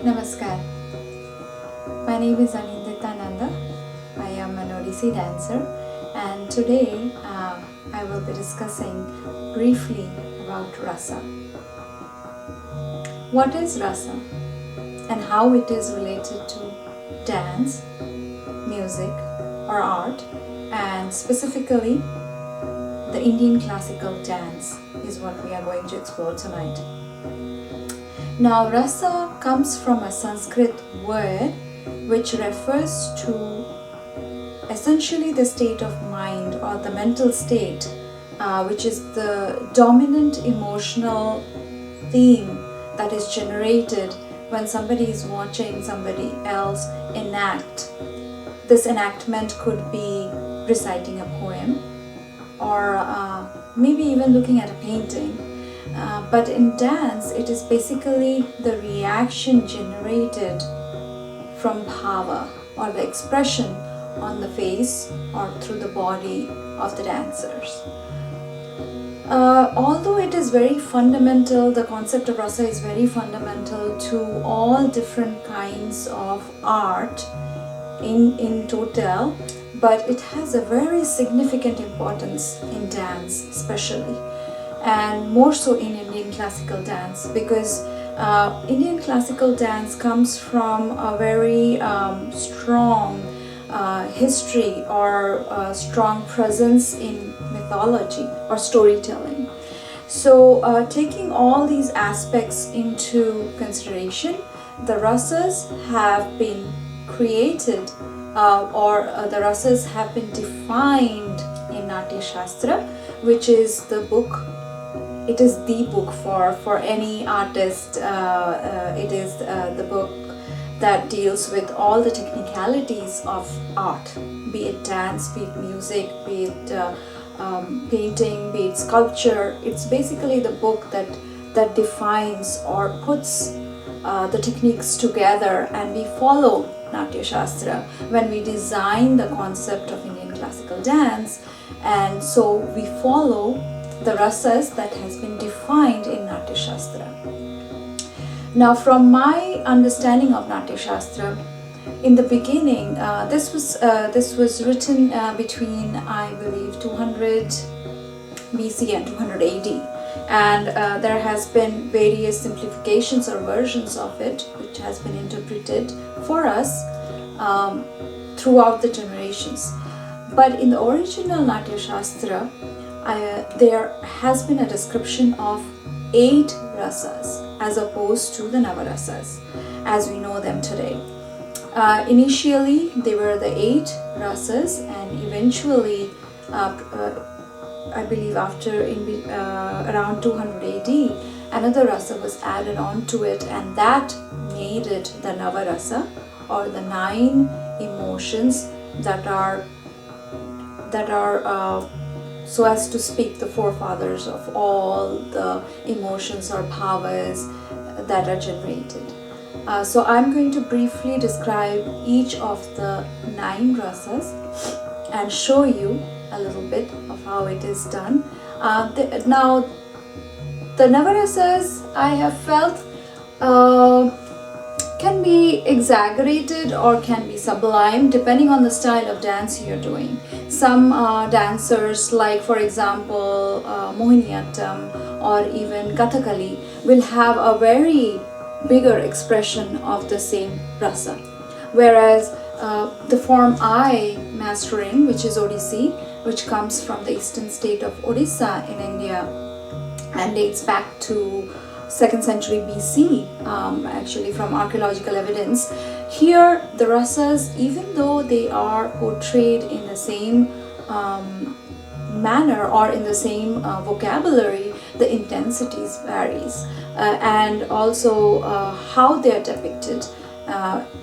Namaskar. My name is Anindita Nanda. I am an Odissi dancer, and today I will be discussing briefly about rasa. What is rasa and how it is related to dance, music or art, and specifically the Indian classical dance is what we are going to explore tonight. Now, rasa comes from a Sanskrit word which refers to essentially the state of mind or the mental state, which is the dominant emotional theme that is generated when somebody is watching somebody else enact. This enactment could be reciting a poem or maybe even looking at a painting. But in dance, it is basically the reaction generated from bhava or the expression on the face or through the body of the dancers. Although it is very fundamental, the concept of rasa is very fundamental to all different kinds of art in total, but it has a very significant importance in dance especially, and more so in Indian classical dance, because Indian classical dance comes from a very strong history or strong presence in mythology or storytelling. So taking all these aspects into consideration, the rasas have been created or the rasas have been defined in Natya Shastra, which is the book. It is the book for any artist. It is the book that deals with all the technicalities of art, be it dance, be it music, be it painting, be it sculpture. It's basically the book that defines or puts the techniques together, and we follow Natya Shastra when we design the concept of Indian classical dance, and so we follow the rasas that has been defined in Natya Shastra. Now, from my understanding of Natya Shastra, in the beginning, this was written between, I believe, 200 BC and 200 AD, and there has been various simplifications or versions of it which has been interpreted for us throughout the generations. But in the original Natya Shastra, there has been a description of 8 rasas as opposed to the Navarasas as we know them today. Initially, they were the 8 rasas, and eventually, I believe after around 200 AD, another rasa was added on to it, and that made it the Navarasa, or the 9 emotions that are so as to speak, the forefathers of all the emotions or bhavas that are generated. So I'm going to briefly describe each of the 9 rasas and show you a little bit of how it is done. Now, the Navarasas, I have felt can be exaggerated or can be sublime depending on the style of dance you're doing. Some dancers, like for example Mohiniyattam or even Kathakali, will have a very bigger expression of the same rasa, whereas the form I master in, which is Odissi, which comes from the eastern state of Odisha in India and dates back to 2nd century BC, actually from archaeological evidence. Here the rasas, even though they are portrayed in the same manner or in the same vocabulary, the intensities varies, and also how they are depicted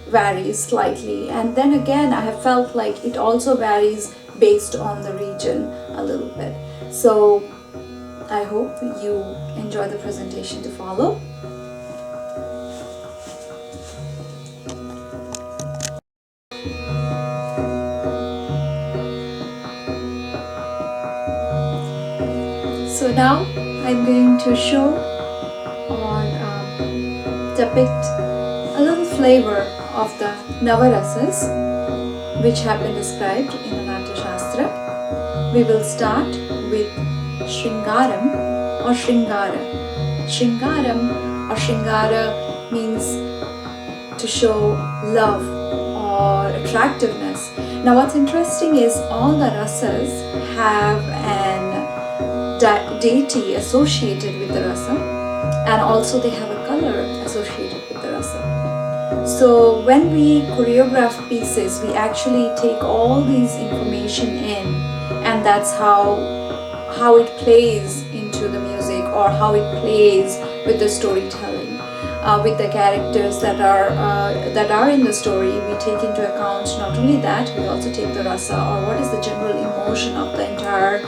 varies slightly. And then again, I have felt like it also varies based on the region a little bit. So I hope you enjoy the presentation to follow. So now I'm going to show or depict a little flavor of the Navarasas, which have been described in the Natya Shastra. We will start with Shringaram or Shringara. Shringaram or Shringara means to show love or attractiveness. Now what's interesting is all the rasas have an deity associated with the rasa, and also they have a color associated with the rasa. So when we choreograph pieces, we actually take all these information in, and that's how it plays into the music, or how it plays with the storytelling. With the characters that are in the story, we take into account not only that, we also take the rasa, or what is the general emotion of the entire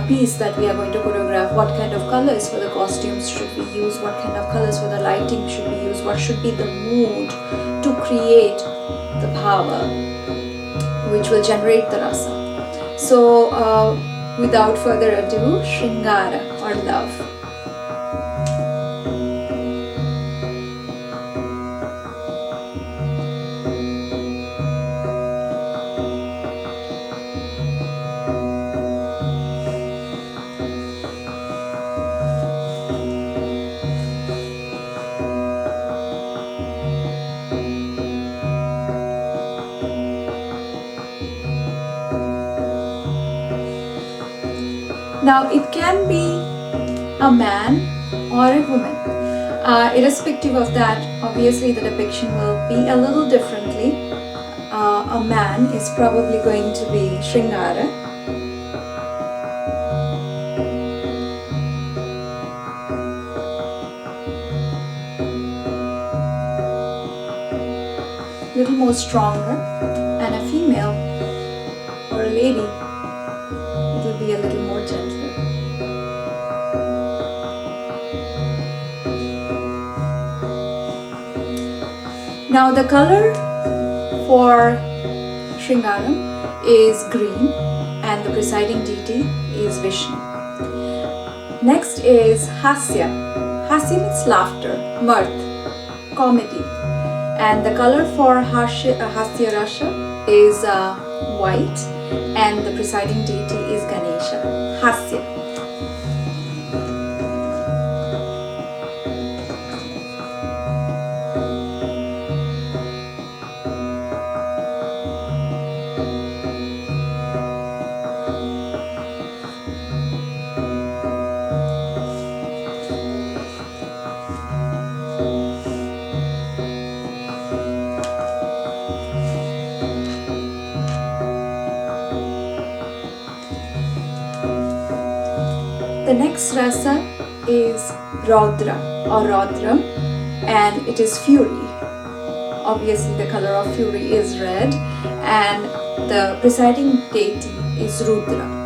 piece that we are going to choreograph. What kind of colors for the costumes should we use, what kind of colors for the lighting should we use, what should be the mood to create the power which will generate the rasa. So without further ado, Shringara or love. Now it can be a man or a woman. Irrespective of that, obviously the depiction will be a little differently. A man is probably going to be Shringara. Little more stronger, and a female or a lady, it will be a little more gentler. Now the color for Shringaram is green, and the presiding deity is Vishnu. Next is Hasya. Hasya means laughter, mirth, comedy. And the color for Hasya Rasha is white, and the presiding deity is Ganesha. Hasya. The next rasa is Raudra or Raudram, and it is fury. Obviously the color of fury is red, and the presiding deity is Rudra.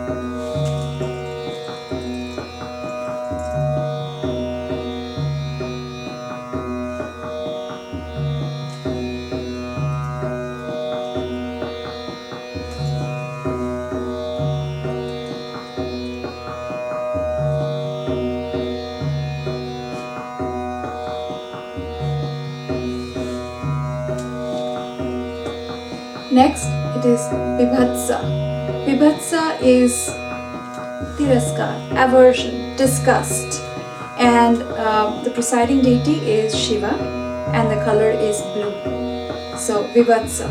Next, it is Bibhatsa. Bibhatsa is Tiraskar, aversion, disgust. And the presiding deity is Shiva, and the color is blue. So, Bibhatsa.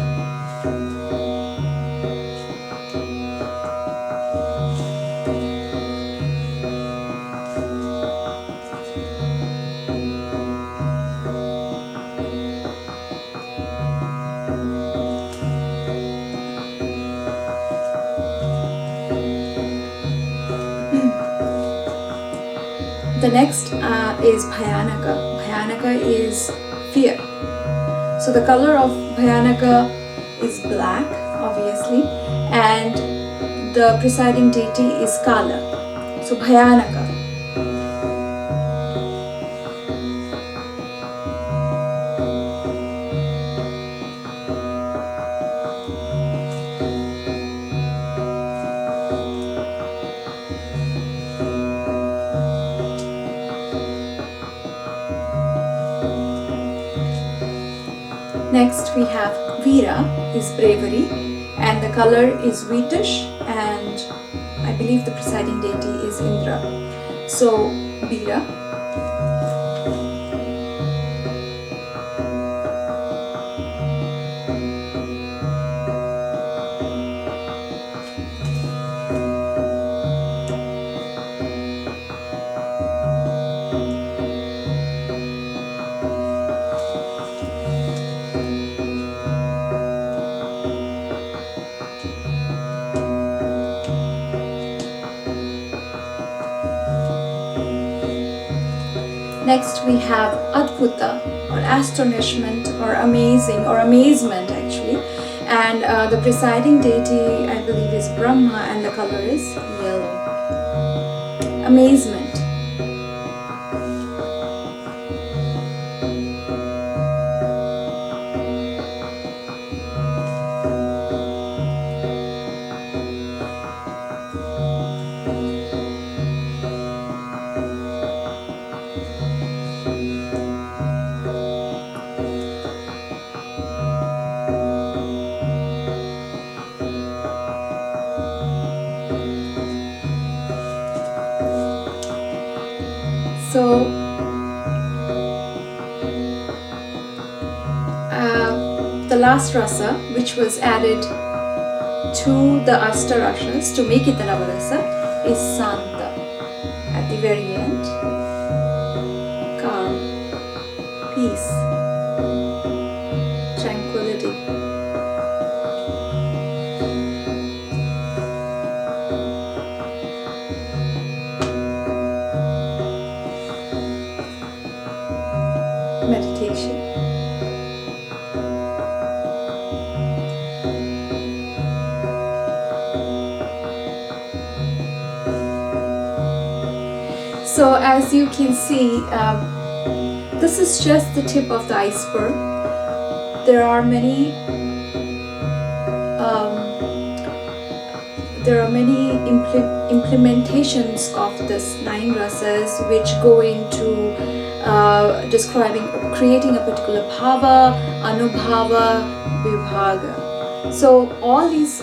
The next is Bhayanaka. Bhayanaka is fear. So the color of Bhayanaka is black, obviously, and the presiding deity is Kala. So Bhayanaka. Next we have Veera, is bravery, and the color is wheatish, and I believe the presiding deity is Indra. So Veera. Next we have Adbhuta, or astonishment, or amazing, or amazement actually. And the presiding deity, I believe, is Brahma, and the color is yellow. Amazement. So the last rasa, which was added to the Asta Rasas to make it the Navarasa, is Santa. At the very end, calm, peace, tranquility. Meditation. So as you can see, this is just the tip of the iceberg. There are many implementations of this 9 rasas which go into describing, creating a particular bhava, anubhava, vibhaga. So all these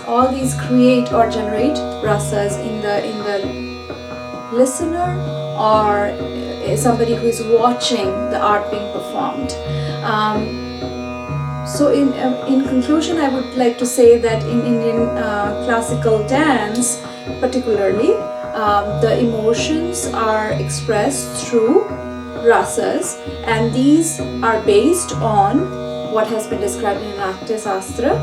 create or generate rasas in the listener or somebody who is watching the art being performed. So in conclusion, I would like to say that in Indian classical dance particularly, the emotions are expressed through rasas, and these are based on what has been described in Natya Shastra,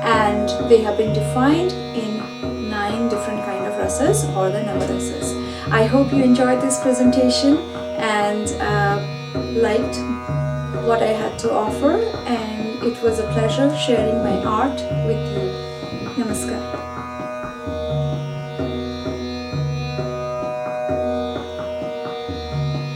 and they have been defined in 9 different kind of rasas, or the Navarasas. I hope you enjoyed this presentation and liked what I had to offer, and it was a pleasure sharing my art with you. Namaskar.